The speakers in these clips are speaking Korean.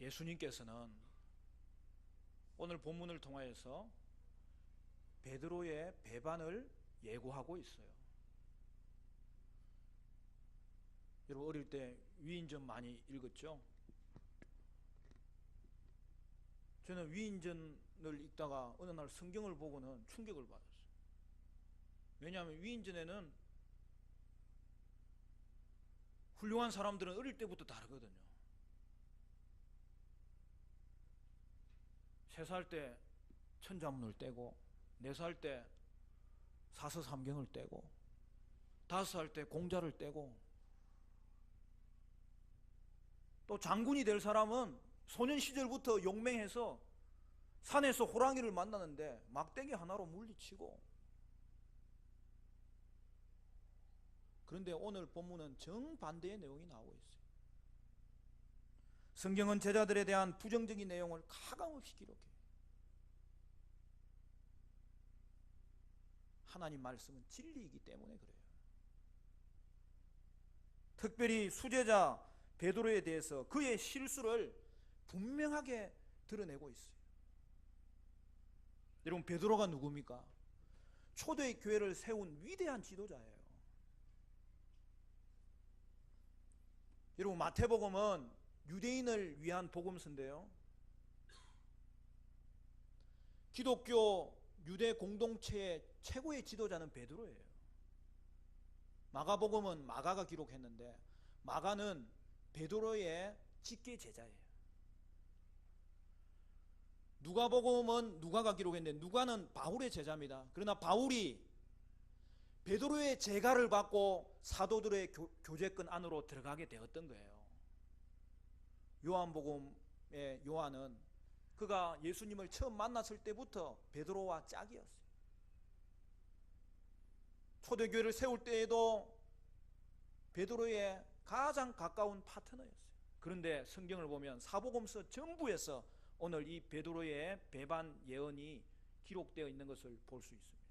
예수님께서는 오늘 본문을 통하여서 베드로의 배반을 예고하고 있어요. 여러분 어릴 때 위인전 많이 읽었죠? 저는 위인전을 읽다가 어느 날 성경을 보고는 충격을 받았어요. 왜냐하면 위인전에는 훌륭한 사람들은 어릴 때부터 다르거든요. 3살 때 천자문을 떼고 4살 때 사서삼경을 떼고 5살 때 공자를 떼고, 또 장군이 될 사람은 소년 시절부터 용맹해서 산에서 호랑이를 만나는데 막대기 하나로 물리치고. 그런데 오늘 본문은 정반대의 내용이 나오고 있어요. 성경은 제자들에 대한 부정적인 내용을 가감없이 기록해요. 하나님 말씀은 진리이기 때문에 그래요. 특별히 수제자 베드로에 대해서 그의 실수를 분명하게 드러내고 있어요. 여러분, 베드로가 누굽니까? 초대 교회를 세운 위대한 지도자예요. 여러분, 마태복음은 유대인을 위한 복음서인데요, 기독교 유대 공동체의 최고의 지도자는 베드로예요. 마가복음은 마가가 기록했는데 마가는 베드로의 직계 제자예요. 누가복음은 누가가 기록했는데 누가는 바울의 제자입니다. 그러나 바울이 베드로의 제가를 받고 사도들의 교제권 안으로 들어가게 되었던 거예요. 요한복음의 요한은 그가 예수님을 처음 만났을 때부터 베드로와 짝이었어요. 초대교회를 세울 때에도 베드로의 가장 가까운 파트너였어요. 그런데 성경을 보면 사복음서 전부에서 오늘 이 베드로의 배반 예언이 기록되어 있는 것을 볼 수 있습니다.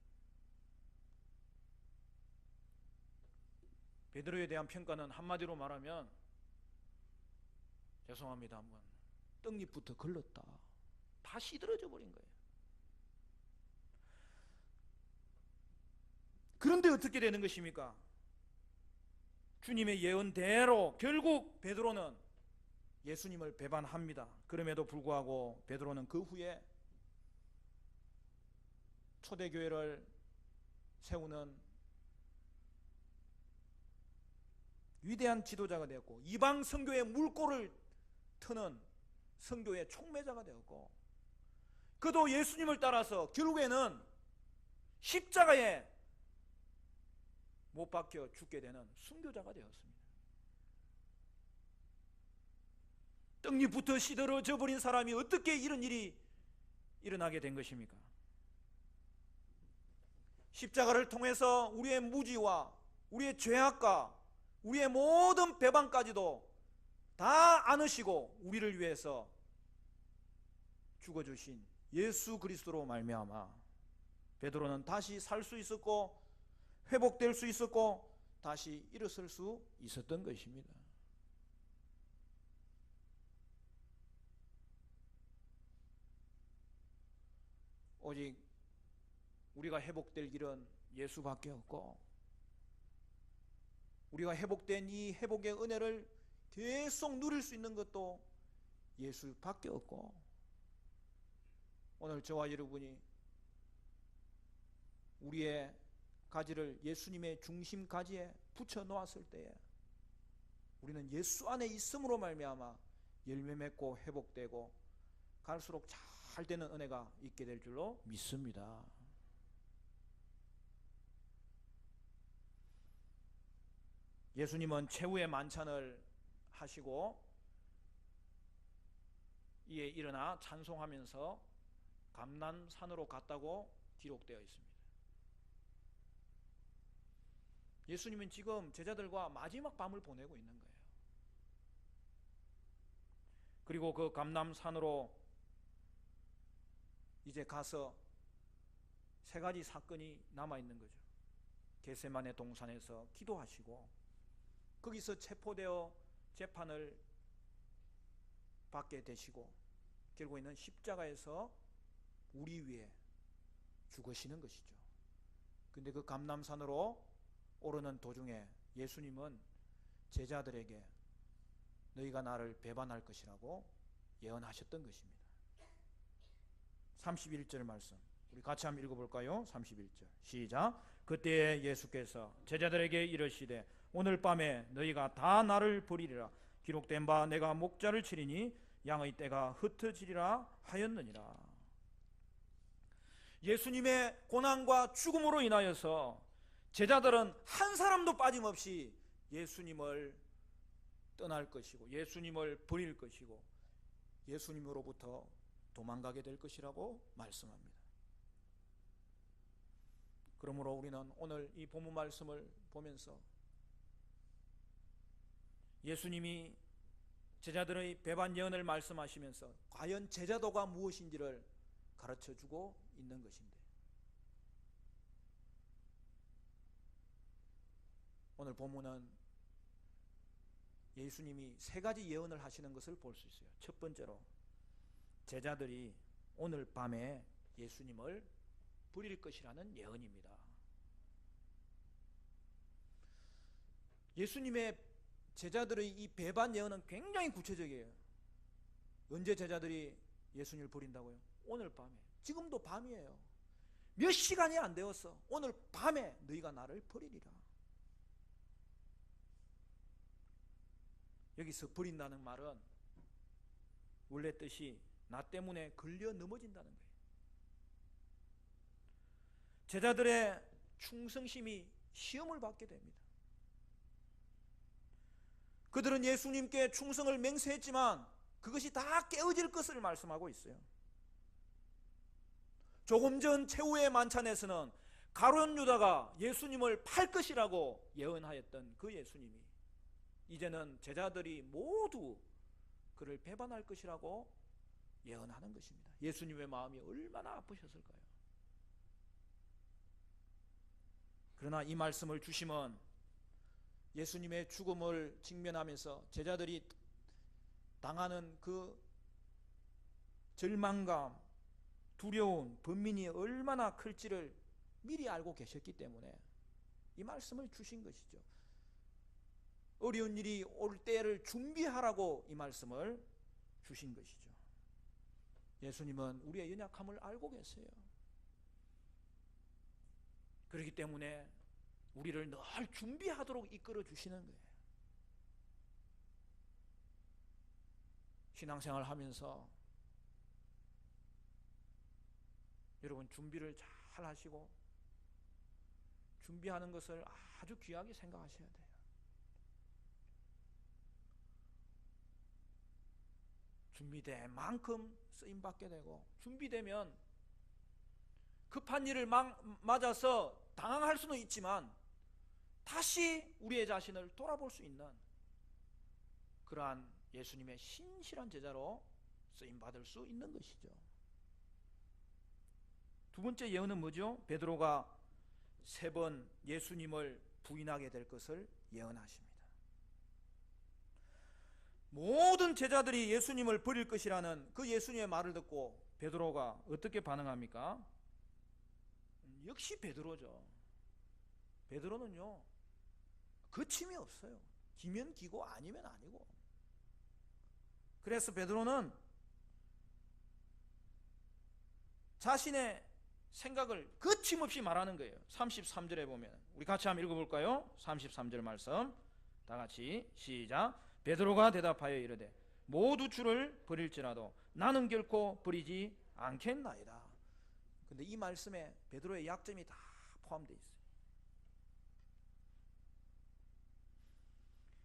베드로에 대한 평가는 한마디로 말하면, 죄송합니다 한번, 떡잎부터 걸렀다, 다 시들어져 버린 거예요. 그런데 어떻게 되는 것입니까? 주님의 예언대로 결국 베드로는 예수님을 배반합니다. 그럼에도 불구하고 베드로는 그 후에 초대교회를 세우는 위대한 지도자가 되었고, 이방 선교의 물꼬를 트는 선교의 촉매자가 되었고, 그도 예수님을 따라서 결국에는 십자가에 못 박혀 죽게 되는 순교자가 되었습니다. 떡잎부터 시들어져 버린 사람이 어떻게 이런 일이 일어나게 된 것입니까? 십자가를 통해서 우리의 무지와 우리의 죄악과 우리의 모든 배반까지도 다 안으시고 우리를 위해서 죽어주신 예수 그리스도로 말미암아 베드로는 다시 살 수 있었고 회복될 수 있었고 다시 일어설 수 있었던 것입니다. 오직 우리가 회복될 길은 예수밖에 없고, 우리가 회복된 이 회복의 은혜를 계속 누릴 수 있는 것도 예수밖에 없고, 오늘 저와 여러분이 우리의 가지를 예수님의 중심 가지에 붙여 놓았을 때에 우리는 예수 안에 있음으로 말미암아 열매 맺고 회복되고 갈수록 잘 되는 은혜가 있게 될 줄로 믿습니다. 예수님은 최후의 만찬을 하시고 이에 일어나 찬송하면서 감람산으로 갔다고 기록되어 있습니다. 예수님은 지금 제자들과 마지막 밤을 보내고 있는 거예요. 그리고 그 감람산으로 이제 가서 3가지 사건이 남아있는 거죠. 겟세마네 동산에서 기도하시고, 거기서 체포되어 재판을 받게 되시고 결국에는 십자가에서 우리 위해 죽으시는 것이죠. 근데 그 감람산으로 오르는 도중에 예수님은 제자들에게 너희가 나를 배반할 것이라고 예언하셨던 것입니다. 31절 말씀 우리 같이 한번 읽어볼까요? 31절 시작. 그때 예수께서 제자들에게 이르시되 오늘 밤에 너희가 다 나를 버리리라. 기록된 바 내가 목자를 치리니 양의 떼가 흩어지리라 하였느니라. 예수님의 고난과 죽음으로 인하여서 제자들은 한 사람도 빠짐없이 예수님을 떠날 것이고 예수님을 버릴 것이고 예수님으로부터 도망가게 될 것이라고 말씀합니다. 그러므로 우리는 오늘 이 본문 말씀을 보면서 예수님이 제자들의 배반 예언을 말씀하시면서 과연 제자도가 무엇인지를 가르쳐주고 있는 것인데, 오늘 본문은 예수님이 세 가지 예언을 하시는 것을 볼 수 있어요. 첫 번째로 제자들이 오늘 밤에 예수님을 버릴 것이라는 예언입니다. 예수님의 제자들의 이 배반 예언은 굉장히 구체적이에요. 언제 제자들이 예수님을 버린다고요? 오늘 밤에. 지금도 밤이에요. 몇 시간이 안 되었어. 오늘 밤에 너희가 나를 버리리라. 여기서 버린다는 말은 원래 뜻이 나 때문에 걸려 넘어진다는 거예요. 제자들의 충성심이 시험을 받게 됩니다. 그들은 예수님께 충성을 맹세했지만 그것이 다 깨어질 것을 말씀하고 있어요. 조금 전 최후의 만찬에서는 가룟 유다가 예수님을 팔 것이라고 예언하였던 그 예수님이 이제는 제자들이 모두 그를 배반할 것이라고 예언하는 것입니다. 예수님의 마음이 얼마나 아프셨을까요? 그러나 이 말씀을 주심은 예수님의 죽음을 직면하면서 제자들이 당하는 그 절망감, 두려움, 번민이 얼마나 클지를 미리 알고 계셨기 때문에 이 말씀을 주신 것이죠. 어려운 일이 올 때를 준비하라고 이 말씀을 주신 것이죠. 예수님은 우리의 연약함을 알고 계세요. 그렇기 때문에 우리를 늘 준비하도록 이끌어 주시는 거예요. 신앙생활 하면서 여러분 준비를 잘 하시고 준비하는 것을 아주 귀하게 생각하셔야 돼요. 준비된 만큼 쓰임받게 되고 준비되면 급한 일을 맞아서 당황할 수는 있지만 다시 우리의 자신을 돌아볼 수 있는 그러한 예수님의 신실한 제자로 쓰임받을 수 있는 것이죠. 두 번째 예언은 뭐죠? 베드로가 3번 예수님을 부인하게 될 것을 예언하십니다. 모든 제자들이 예수님을 버릴 것이라는 그 예수님의 말을 듣고 베드로가 어떻게 반응합니까? 역시 베드로죠. 베드로는요 거침이 없어요. 기면 기고 아니면 아니고. 그래서 베드로는 자신의 생각을 거침없이 말하는 거예요. 33절에 보면 우리 같이 한번 읽어볼까요? 33절 말씀 다 같이 시작. 베드로가 대답하여 이르되 모두 주를 버릴지라도 나는 결코 버리지 않겠나이다. 근데 이 말씀에 베드로의 약점이 다 포함되어 있어요.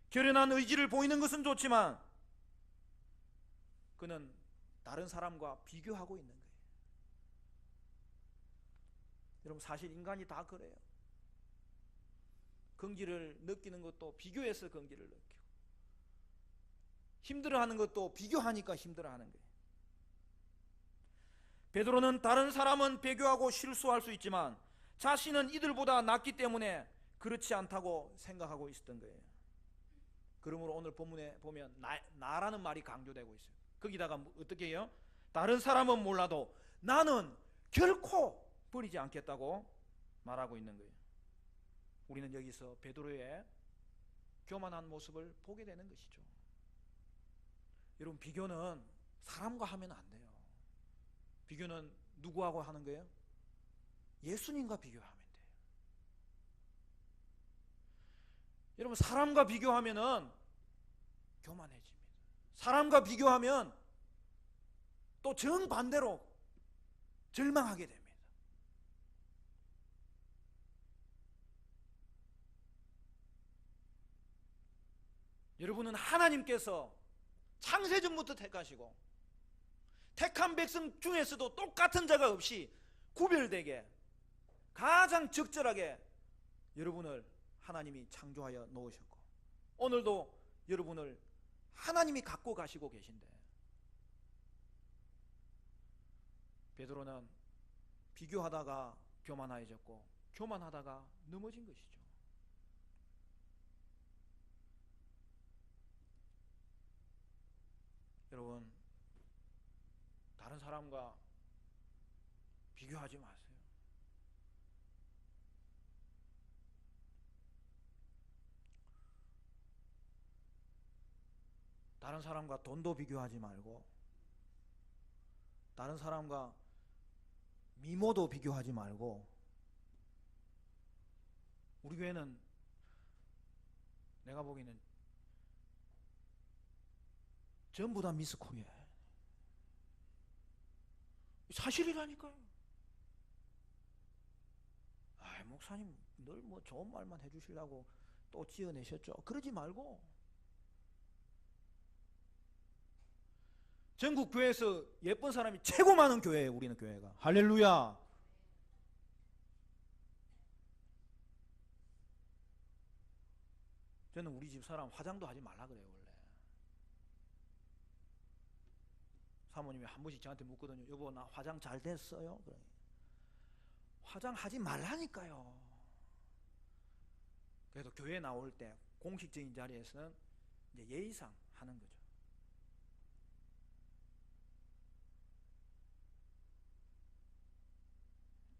결연한 의지를 보이는 것은 좋지만 그는 다른 사람과 비교하고 있는 거예요. 여러분 사실 인간이 다 그래요. 긍지를 느끼는 것도 비교해서 긍지를 느끼고 힘들어하는 것도 비교하니까 힘들어하는 거예요. 베드로는 다른 사람은 배교하고 실수할 수 있지만 자신은 이들보다 낫기 때문에 그렇지 않다고 생각하고 있었던 거예요. 그러므로 오늘 본문에 보면 나라는 말이 강조되고 있어요. 거기다가 어떻게 해요? 다른 사람은 몰라도 나는 결코 버리지 않겠다고 말하고 있는 거예요. 우리는 여기서 베드로의 교만한 모습을 보게 되는 것이죠. 여러분, 비교는 사람과 하면 안 돼요. 비교는 누구하고 하는 거예요? 예수님과 비교하면 돼요. 여러분, 사람과 비교하면은 교만해집니다. 사람과 비교하면 또 정반대로 절망하게 됩니다. 여러분은 하나님께서 창세전부터 택하시고 택한 백성 중에서도 똑같은 자가 없이 구별되게 가장 적절하게 여러분을 하나님이 창조하여 놓으셨고 오늘도 여러분을 하나님이 갖고 가시고 계신데 베드로는 비교하다가 교만해졌고 교만하다가 넘어진 것이죠. 여러분, 다른 사람과 비교하지 마세요. 다른 사람과 돈도 비교하지 말고 다른 사람과 미모도 비교하지 말고 우리 교회는 내가 보기에는 전부 다 미스 코리아 사실이라니까요. 목사님 늘 뭐 좋은 말만 해주시려고 또 지어내셨죠. 그러지 말고 전국 교회에서 예쁜 사람이 최고 많은 교회예요. 우리는 교회가. 할렐루야. 저는 우리 집 사람 화장도 하지 말라 그래요. 원래 사모님이 한 번씩 저한테 묻거든요. 여보, 나 화장 잘 됐어요? 그래. 화장하지 말라니까요. 그래도 교회 나올 때 공식적인 자리에서는 이제 예의상 하는 거죠.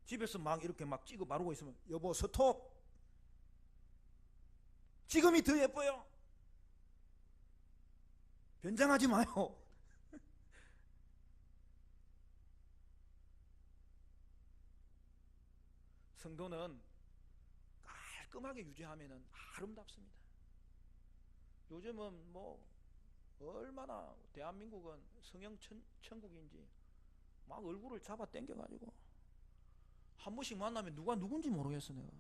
집에서 막 이렇게 막 찍어 바르고 있으면 여보 스톱. 지금이 더 예뻐요. 변장하지 마요. 성도는 깔끔하게 유지하면 아름답습니다. 요즘은 뭐 얼마나 대한민국은 성형 천국인지 막 얼굴을 잡아 당겨가지고 한 번씩 만나면 누가 누군지 모르겠어. 내가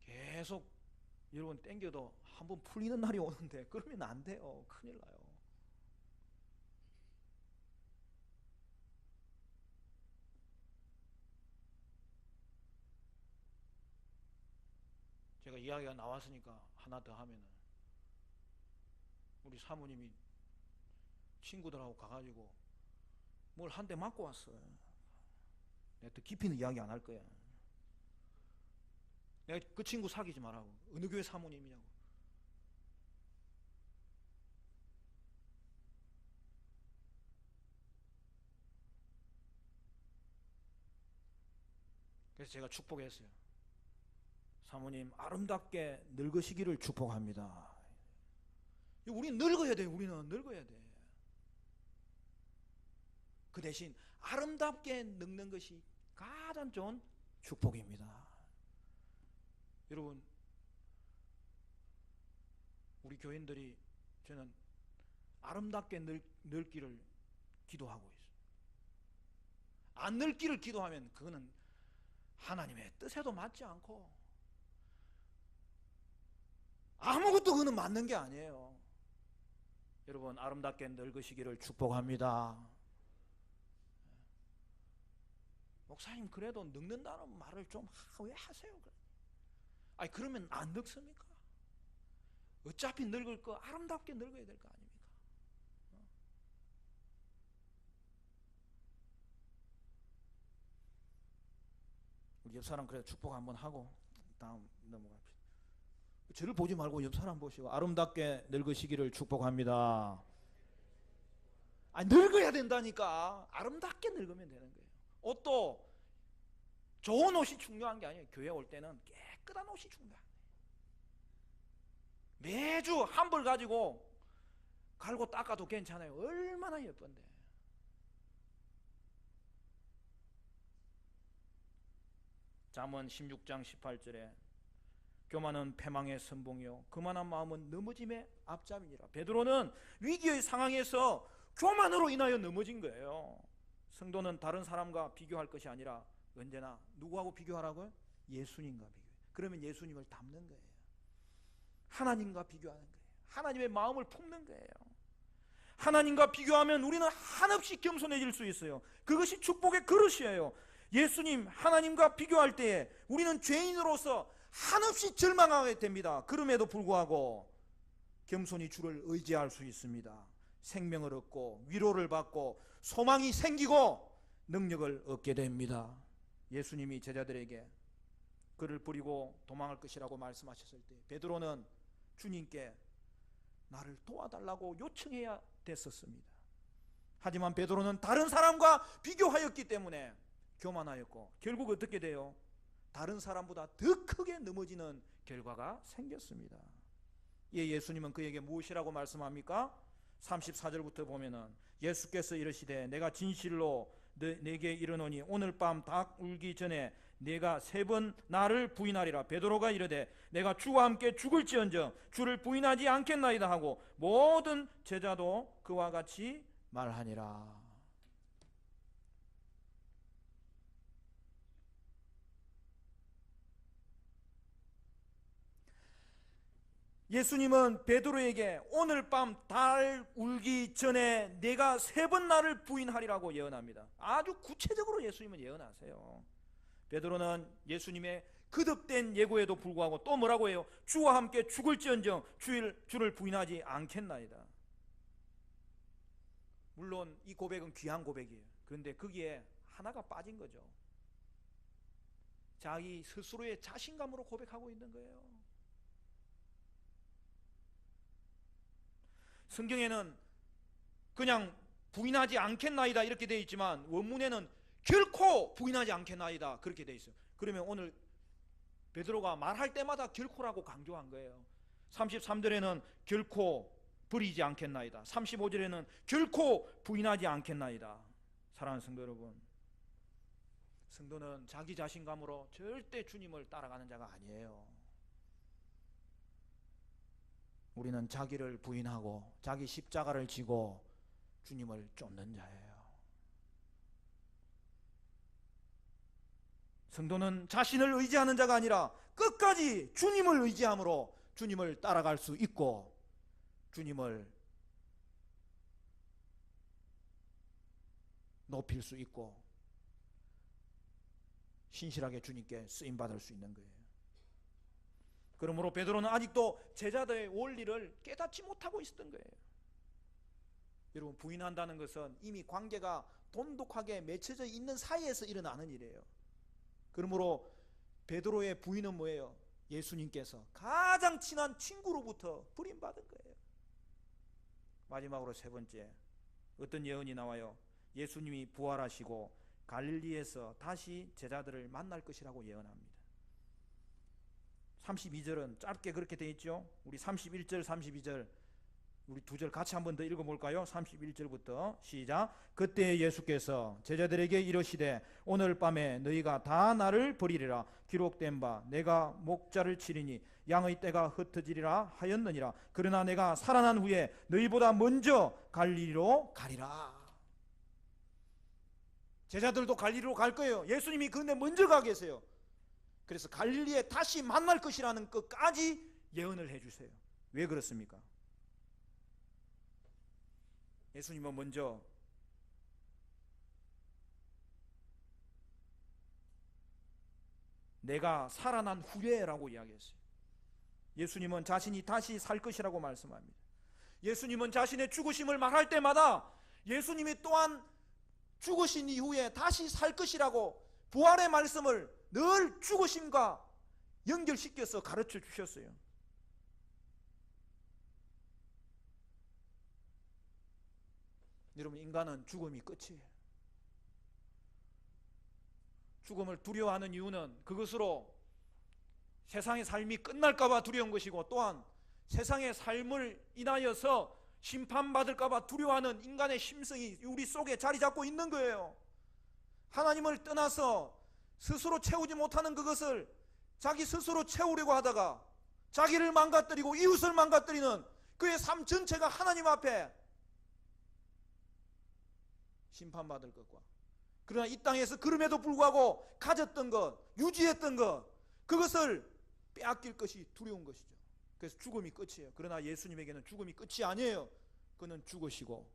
계속 여러분 당겨도 한 번 풀리는 날이 오는데 그러면 안 돼요. 큰일 나요. 제가 이야기가 나왔으니까 하나 더 하면은 우리 사모님이 친구들하고 가가지고 뭘 한 대 맞고 왔어요. 내가 더 깊이는 이야기 안 할 거야. 내가 그 친구 사귀지 말라고. 어느 교회 사모님이냐고. 그래서 제가 축복했어요. 사모님 아름답게 늙으시기를 축복합니다. 우리는 늙어야 돼. 우리는 늙어야 돼. 그 대신 아름답게 늙는 것이 가장 좋은 축복입니다. 여러분, 우리 교인들이 저는 아름답게 늙기를 기도하고 있어요. 안 늙기를 기도하면 그거는 하나님의 뜻에도 맞지 않고 아무것도 그거는 맞는 게 아니에요. 여러분, 아름답게 늙으시기를 축복합니다. 목사님 그래도 늙는다는 말을 좀 왜 하세요? 아니 그러면 안 늙습니까? 어차피 늙을 거 아름답게 늙어야 될 거 아닙니까? 우리 옆 사람 그래도 축복 한번 하고 다음 넘어갑시다. 저를 보지 말고 옆 사람 보시고 아름답게 늙으시기를 축복합니다. 늙어야 된다니까. 아름답게 늙으면 되는 거예요. 옷도 좋은 옷이 중요한 게 아니에요. 교회 올 때는 깨끗한 옷이 중요한 거예요. 매주 한 벌 가지고 갈고 닦아도 괜찮아요. 얼마나 예쁜데. 잠언 16장 18절에 교만은 패망의 선봉이요 그만한 마음은 넘어짐의 앞잡이니라. 베드로는 위기의 상황에서 교만으로 인하여 넘어진 거예요. 성도는 다른 사람과 비교할 것이 아니라 언제나 누구하고 비교하라고요? 예수님과 비교해요. 그러면 예수님을 닮는 거예요. 하나님과 비교하는 거예요. 하나님의 마음을 품는 거예요. 하나님과 비교하면 우리는 한없이 겸손해질 수 있어요. 그것이 축복의 그릇이에요. 예수님, 하나님과 비교할 때에 우리는 죄인으로서 한없이 절망하게 됩니다. 그럼에도 불구하고 겸손히 주를 의지할 수 있습니다. 생명을 얻고 위로를 받고 소망이 생기고 능력을 얻게 됩니다. 예수님이 제자들에게 그를 버리고 도망할 것이라고 말씀하셨을 때 베드로는 주님께 나를 도와달라고 요청해야 됐었습니다. 하지만 베드로는 다른 사람과 비교하였기 때문에 교만하였고 결국 어떻게 돼요? 다른 사람보다 더 크게 넘어지는 결과가 생겼습니다. 예수님은 그에게 무엇이라고 말씀합니까? 34절부터 보면은 예수께서 이르시되 내가 진실로 내게 이르노니 오늘 밤 닭 울기 전에 내가 3번 나를 부인하리라. 베드로가 이르되 내가 주와 함께 죽을지언정 주를 부인하지 않겠나이다 하고 모든 제자도 그와 같이 말하니라. 예수님은 베드로에게 오늘 밤 달 울기 전에 내가 3번 나를 부인하리라고 예언합니다. 아주 구체적으로 예수님은 예언하세요. 베드로는 예수님의 거듭된 예고에도 불구하고 또 뭐라고 해요? 주와 함께 죽을지언정 주를 부인하지 않겠나이다. 물론 이 고백은 귀한 고백이에요. 그런데 거기에 하나가 빠진 거죠. 자기 스스로의 자신감으로 고백하고 있는 거예요. 성경에는 그냥 부인하지 않겠나이다 이렇게 되어 있지만 원문에는 결코 부인하지 않겠나이다 그렇게 되어 있어요. 그러면 오늘 베드로가 말할 때마다 결코라고 강조한 거예요. 33절에는 결코 버리지 않겠나이다. 35절에는 결코 부인하지 않겠나이다. 사랑하는 성도 여러분, 성도는 자기 자신감으로 절대 주님을 따라가는 자가 아니에요. 우리는 자기를 부인하고 자기 십자가를 지고 주님을 쫓는 자예요. 성도는 자신을 의지하는 자가 아니라 끝까지 주님을 의지함으로 주님을 따라갈 수 있고 주님을 높일 수 있고 신실하게 주님께 쓰임받을 수 있는 거예요. 그러므로 베드로는 아직도 제자들의 원리를 깨닫지 못하고 있었던 거예요. 여러분, 부인한다는 것은 이미 관계가 돈독하게 맺혀져 있는 사이에서 일어나는 일이에요. 그러므로 베드로의 부인은 뭐예요? 예수님께서 가장 친한 친구로부터 버림받은 거예요. 마지막으로 3번째, 어떤 예언이 나와요? 예수님이 부활하시고 갈릴리에서 다시 제자들을 만날 것이라고 예언합니다. 32절은 짧게 그렇게 되어 있죠. 우리 31절 32절 우리 2절 같이 한번 더 읽어볼까요? 31절부터 시작. 그때 예수께서 제자들에게 이르시되 오늘 밤에 너희가 다 나를 버리리라. 기록된 바 내가 목자를 치리니 양의 떼가 흩어지리라 하였느니라. 그러나 내가 살아난 후에 너희보다 먼저 갈릴리로 가리라. 제자들도 갈릴리로 갈 거예요. 예수님이 그런데 먼저 가 계세요. 그래서 갈릴리에 다시 만날 것이라는 것까지 예언을 해주세요. 왜 그렇습니까? 예수님은 먼저 내가 살아난 후에라고 이야기했어요. 예수님은 자신이 다시 살 것이라고 말씀합니다. 예수님은 자신의 죽으심을 말할 때마다 예수님이 또한 죽으신 이후에 다시 살 것이라고 부활의 말씀을 늘 죽으심과 연결시켜서 가르쳐 주셨어요. 여러분, 인간은 죽음이 끝이에요. 죽음을 두려워하는 이유는 그것으로 세상의 삶이 끝날까봐 두려운 것이고, 또한 세상의 삶을 인하여서 심판받을까봐 두려워하는 인간의 심성이 우리 속에 자리 잡고 있는 거예요. 하나님을 떠나서 스스로 채우지 못하는 그것을 자기 스스로 채우려고 하다가 자기를 망가뜨리고 이웃을 망가뜨리는 그의 삶 전체가 하나님 앞에 심판받을 것과, 그러나 이 땅에서 그럼에도 불구하고 가졌던 것, 유지했던 것, 그것을 빼앗길 것이 두려운 것이죠. 그래서 죽음이 끝이에요. 그러나 예수님에게는 죽음이 끝이 아니에요. 그는 죽으시고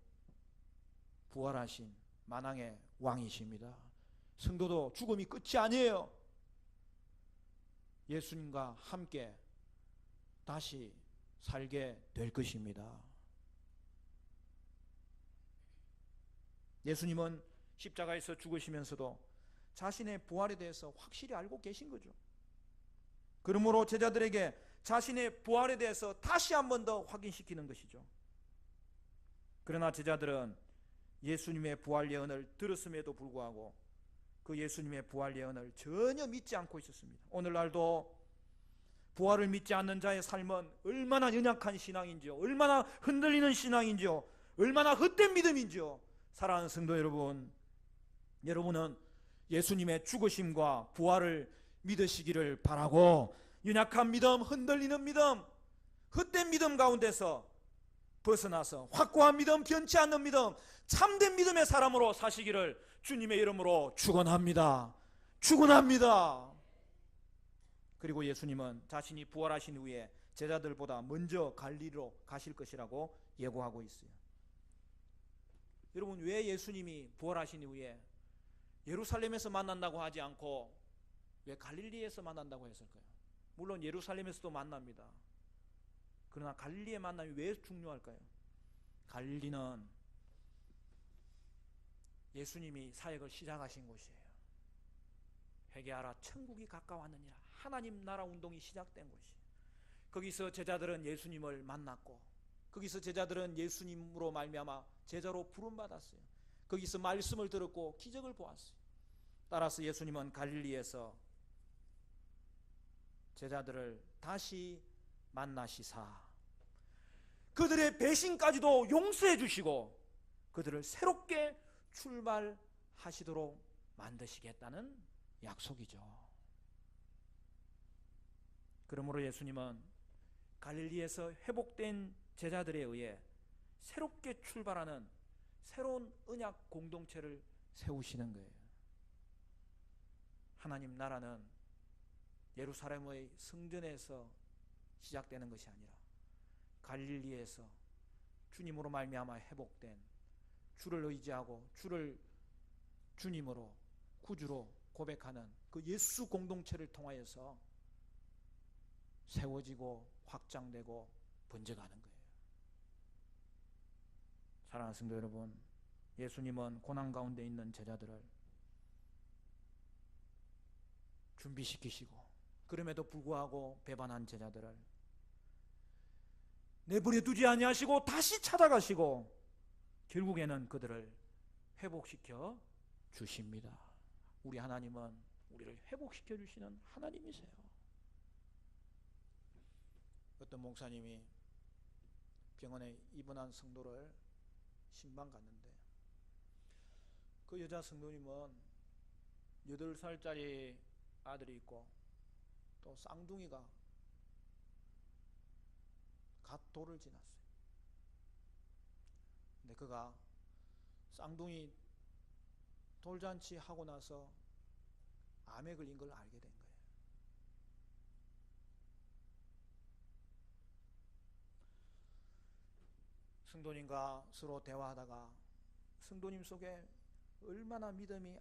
부활하신 만왕의 왕이십니다. 성도도 죽음이 끝이 아니에요. 예수님과 함께 다시 살게 될 것입니다. 예수님은 십자가에서 죽으시면서도 자신의 부활에 대해서 확실히 알고 계신 거죠. 그러므로 제자들에게 자신의 부활에 대해서 다시 한 번 더 확인시키는 것이죠. 그러나 제자들은 예수님의 부활 예언을 들었음에도 불구하고 그 예수님의 부활 예언을 전혀 믿지 않고 있었습니다. 오늘날도 부활을 믿지 않는 자의 삶은 얼마나 연약한 신앙인지요, 얼마나 흔들리는 신앙인지요, 얼마나 헛된 믿음인지요. 사랑하는 성도 여러분, 여러분은 예수님의 죽으심과 부활을 믿으시기를 바라고, 연약한 믿음, 흔들리는 믿음, 헛된 믿음 가운데서 벗어나서 확고한 믿음, 변치 않는 믿음, 참된 믿음의 사람으로 사시기를 주님의 이름으로 축원합니다. 축원합니다. 그리고 예수님은 자신이 부활하신 후에 제자들보다 먼저 갈릴리로 가실 것이라고 예고하고 있어요. 여러분, 왜 예수님이 부활하신 이후에 예루살렘에서 만난다고 하지 않고 왜 갈릴리에서 만난다고 했을까요? 물론 예루살렘에서도 만납니다. 그러나 갈릴리의 만남이 왜 중요할까요? 갈릴리는 예수님이 사역을 시작하신 곳이에요. 회개하라, 천국이 가까웠느니라. 하나님 나라 운동이 시작된 곳이에요. 거기서 제자들은 예수님을 만났고, 거기서 제자들은 예수님으로 말미암아 제자로 부름받았어요. 거기서 말씀을 들었고 기적을 보았어요. 따라서 예수님은 갈릴리에서 제자들을 다시 만나시사 그들의 배신까지도 용서해 주시고 그들을 새롭게 출발하시도록 만드시겠다는 약속이죠. 그러므로 예수님은 갈릴리에서 회복된 제자들에 의해 새롭게 출발하는 새로운 언약 공동체를 세우시는 거예요. 하나님 나라는 예루살렘의 성전에서 시작되는 것이 아니라 갈릴리에서 주님으로 말미암아 회복된, 주를 의지하고 주를 주님으로 구주로 고백하는 그 예수 공동체를 통하여서 세워지고 확장되고 번져가는 거예요. 사랑하는 성도 여러분, 예수님은 고난 가운데 있는 제자들을 준비시키시고, 그럼에도 불구하고 배반한 제자들을 내버려 두지 아니하시고 다시 찾아가시고 결국에는 그들을 회복시켜 주십니다. 우리 하나님은 우리를 회복시켜 주시는 하나님이세요. 어떤 목사님이 병원에 입원한 성도를 신방 갔는데, 그 여자 성도님은 8살짜리 아들이 있고 또 쌍둥이가 갓 돌을 지났어요. 근데 그가 쌍둥이 돌잔치 하고 나서 암에 걸린 걸 알게 된 거예요. 성도님과 서로 대화하다가 성도님 속에 얼마나 믿음이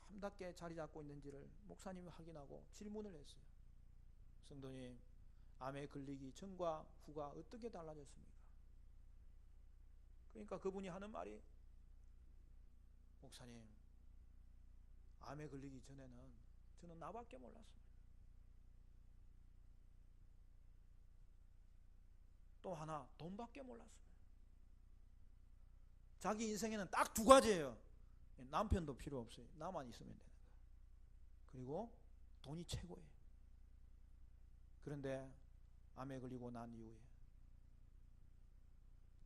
아름답게 자리 잡고 있는지를 목사님이 확인하고 질문을 했어요. 성도님, 암에 걸리기 전과 후가 어떻게 달라졌습니까? 그러니까 그분이 하는 말이, 목사님, 암에 걸리기 전에는 저는 나밖에 몰랐습니다. 또 하나, 돈밖에 몰랐습니다. 자기 인생에는 딱 두 가지예요. 남편도 필요 없어요. 나만 있으면 되는 거예요. 그리고 돈이 최고예요. 그런데 암에 걸리고 난 이후에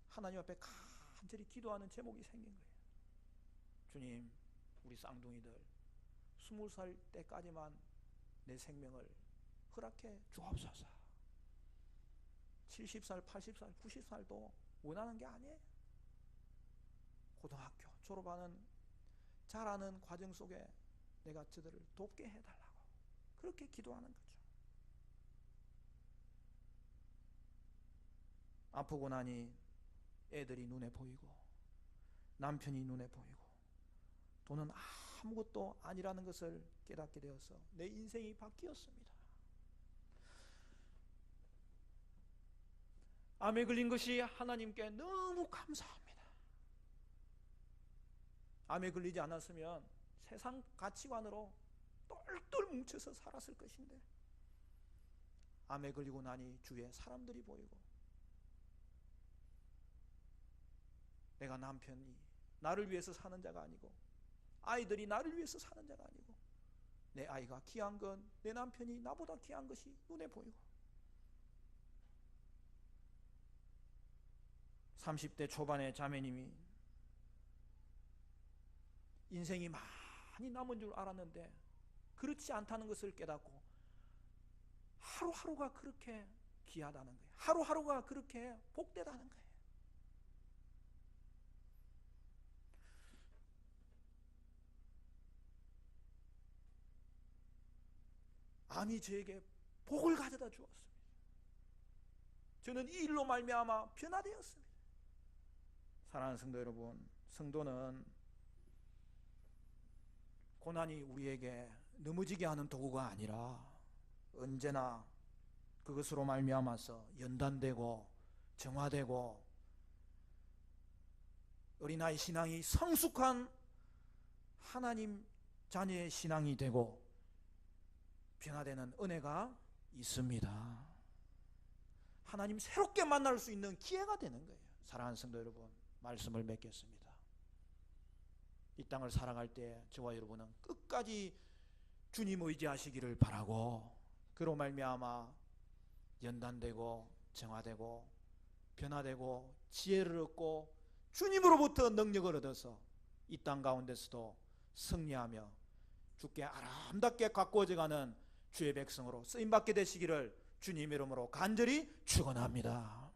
하나님 앞에 간절히 기도하는 제목이 생긴 거예요. 주님, 우리 쌍둥이들 20살 때까지만 내 생명을 허락해 주옵소서. 70살, 80살, 90살도 원하는 게 아니에요. 고등학교 졸업하는 잘하는 과정 속에 내가 저들을 돕게 해달라고 그렇게 기도하는 거죠. 아프고 나니 애들이 눈에 보이고 남편이 눈에 보이고 돈은 아무것도 아니라는 것을 깨닫게 되어서 내 인생이 바뀌었습니다. 암에 걸린 것이 하나님께 너무 감사합니다. 암에 걸리지 않았으면 세상 가치관으로 똘똘 뭉쳐서 살았을 것인데 암에 걸리고 나니 주위에 사람들이 보이고 내가 남편이 나를 위해서 사는 자가 아니고 아이들이 나를 위해서 사는 자가 아니고 내 아이가 귀한 건 내 남편이 나보다 귀한 것이 눈에 보이고 30대 초반의 자매님이 인생이 많이 남은 줄 알았는데 그렇지 않다는 것을 깨닫고 하루하루가 그렇게 귀하다는 거예요. 하루하루가 그렇게 복되다는 거예요. 암이 저에게 복을 가져다 주었습니다. 저는 이 일로 말미암아 변화되었습니다. 사랑하는 성도 여러분, 성도는 고난이 우리에게 넘어지게 하는 도구가 아니라 언제나 그것으로 말미암아서 연단되고 정화되고 어린아이 신앙이 성숙한 하나님 자녀의 신앙이 되고 변화되는 은혜가 있습니다. 하나님 새롭게 만날 수 있는 기회가 되는 거예요. 사랑하는 성도 여러분, 말씀을 맺겠습니다. 이 땅을 살아갈 때 저와 여러분은 끝까지 주님 의지하시기를 바라고 그로 말미암아 연단되고 정화되고 변화되고 지혜를 얻고 주님으로부터 능력을 얻어서 이 땅 가운데서도 승리하며 주께 아름답게 가꾸어져가는 주의 백성으로 쓰임받게 되시기를 주님 이름으로 간절히 축원합니다.